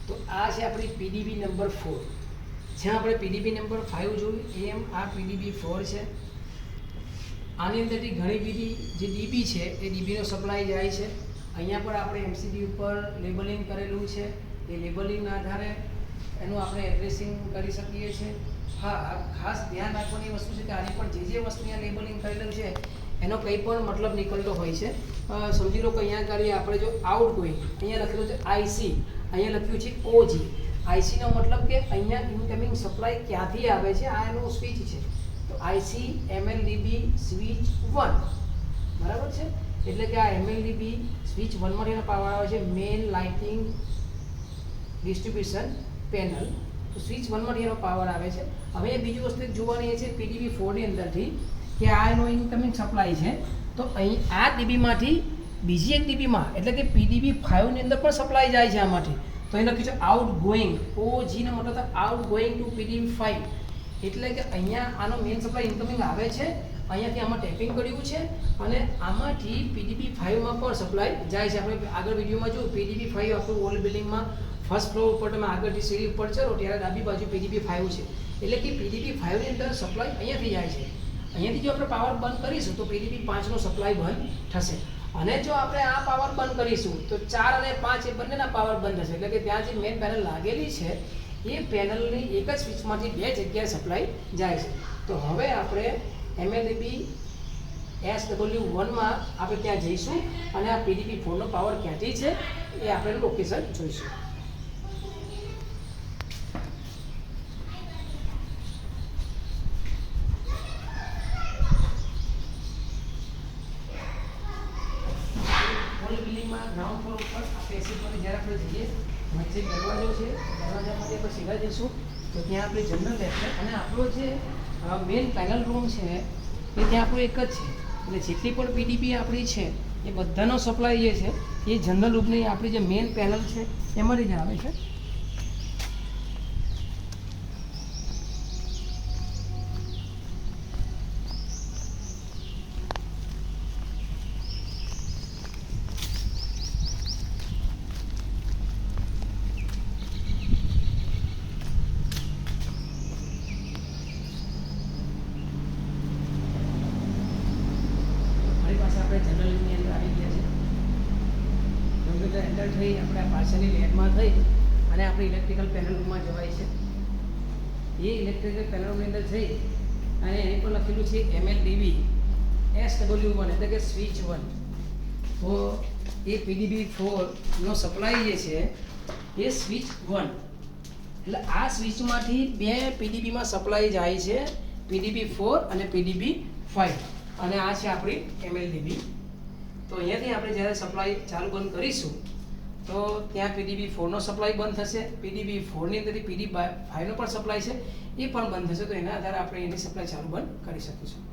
તો આ છે આપણી પીડીબી નંબર 4. જ્યાં આપણે પીડીબી નંબર 5 જોયું એમ આ પીડીબી 4 છે. આની અંદરથી ઘણી બધી જે ડીબી છે એ ડીબીનો સપ્લાય જાય છે. અહીંયા પર આપણે એમસીબી ઉપર લેબલિંગ કરેલું છે. એ લેબલિંગના આધારે એનું આપણે એડ્રેસિંગ કરી શકીએ છીએ. હા, ખાસ ધ્યાન રાખવાની વસ્તુ છે કે આની પર જે વસ્તુને લેબલિંગ કરેલું છે એનો કંઈ પણ મતલબ નીકળતો હોય છે. સમજી લો કે અહીંયા આગળ આપણે જો આઉટ ગોઈંગ અહીંયા લખેલું છે આઈસી, અહીંયા લખ્યું છે ઓજી. આઈસીનો મતલબ કે અહીંયા ઇનકમિંગ સપ્લાય ક્યાંથી આવે છે, આ એનું સ્વિચ છે. તો આઈસી એમએલડીબી સ્વિચ 1, બરાબર છે. એટલે કે આ એમએલડીબી સ્વિચ 1 માંથી એનો પાવર આવે છે મેઇન લાઇટિંગ ડિસ્ટ્રીબ્યુશન પેનલ. તો સ્વિચ 1 માંથી એનો પાવર આવે છે. હવે બીજી વસ્તુ જોવાની એ છે પીડીબી 4 ની અંદરથી કે આ એનો ઇનકમિંગ સપ્લાય છે. તો અહીં આ ડીબીમાંથી બીજી એક ડીબીમાં એટલે કે પીડીબી 5 ની અંદર પણ સપ્લાય જાય છે આમાંથી. તો એ લખ્યું છે આઉટ ગોઈંગ, ઓજી નો મતલબ આઉટ ગોઈંગ ટુ પીડીબી 5. એટલે કે અહીંયા આનો મેઇન સપ્લાય ઇનકમિંગ આવે છે, અહીંયાથી આમાં ટેપિંગ કર્યું છે અને આમાંથી પીડીબી 5 માં પણ સપ્લાય જાય છે. આપણે આગળ વિડીયોમાં જો પીડીબી 5 આપણું ઓલ્ડ બિલ્ડિંગમાં ફર્સ્ટ ફ્લોર ઉપર તમે આગળથી સીડી ઉપર ચડો ત્યારે ડાબી બાજુ પીડીબી 5 છે. એટલે કે પીડીબી 5 ની અંદર સપ્લાય અહીંયાથી જાય છે. અહીંયાથી જો આપણે પાવર બંધ કરીશું તો પીડીબી 5 નો સપ્લાય બંધ થશે. અને જો આપણે આ પાવર બંધ કરીશું તો 4 અને 5 એ બંનેના પાવર બંધ થશે. એટલે કે ત્યાં જે મેઇન પેનલ લાગેલી છે એ પેનલની એક જ સ્વિચમાંથી બે જગ્યાએ સપ્લાય જાય છે. તો હવે આપણે એમએલડીબી SW1 માં આપણે ત્યાં જઈશું અને આ પીડીબી 4 નો પાવર ક્યાંથી છે એ આપણે લોકેશન જોઈશું. ગ્રાઉન્ડ ફ્લોર ઉપર આ પેસેજ પર જ્યારે આપણે જઈએ વચ્ચે દરવાજો છે, દરવાજામાંથી આપણે સીધા જઈશું તો ત્યાં આપણે જનરલ રહેશે અને આપણો જે મેઇન પેનલ રૂમ છે એ ત્યાં આપણું એક જ છે. એટલે જેટલી પણ પીડીબી આપણી છે એ બધાનો સપ્લાય જે છે એ જનરલ રૂમની આપણી જે મેઇન પેનલ છે એમાંથી જ આવે છે. જનરલની અંદર આવી ગયા છે. કમ્પ્યુટર એન્ટર થઈ આપણે આ પાછળની લેબમાં થઈ અને આપણે ઇલેક્ટ્રિકલ પેનલ રૂમમાં જવાય છે. એ ઇલેક્ટ્રિકલ પેનલ રૂમની અંદર જઈ અને એની પર લખેલું છે એમએલડીબી SW1 એટલે કે સ્વિચ 1. તો એ પીડીબી 4 નો સપ્લાય જે છે એ સ્વિચ 1. એટલે આ સ્વિચમાંથી બે પીડીબીમાં સપ્લાય જાય છે, પીડીબી 4 અને પીડીબી 5. અને આ છે આપણી એમએલડીબી. તો અહીંયાથી આપણે જ્યારે સપ્લાય ચાલુ બંધ કરીશું તો ત્યાં પીડીબી 4 નો સપ્લાય બંધ થશે. પીડીબી 4 ની અંદરથી પીડીબી 5 નો પણ સપ્લાય છે એ પણ બંધ થશે. તો એના આધારે આપણે એની સપ્લાય ચાલુ બંધ કરી શકીશું.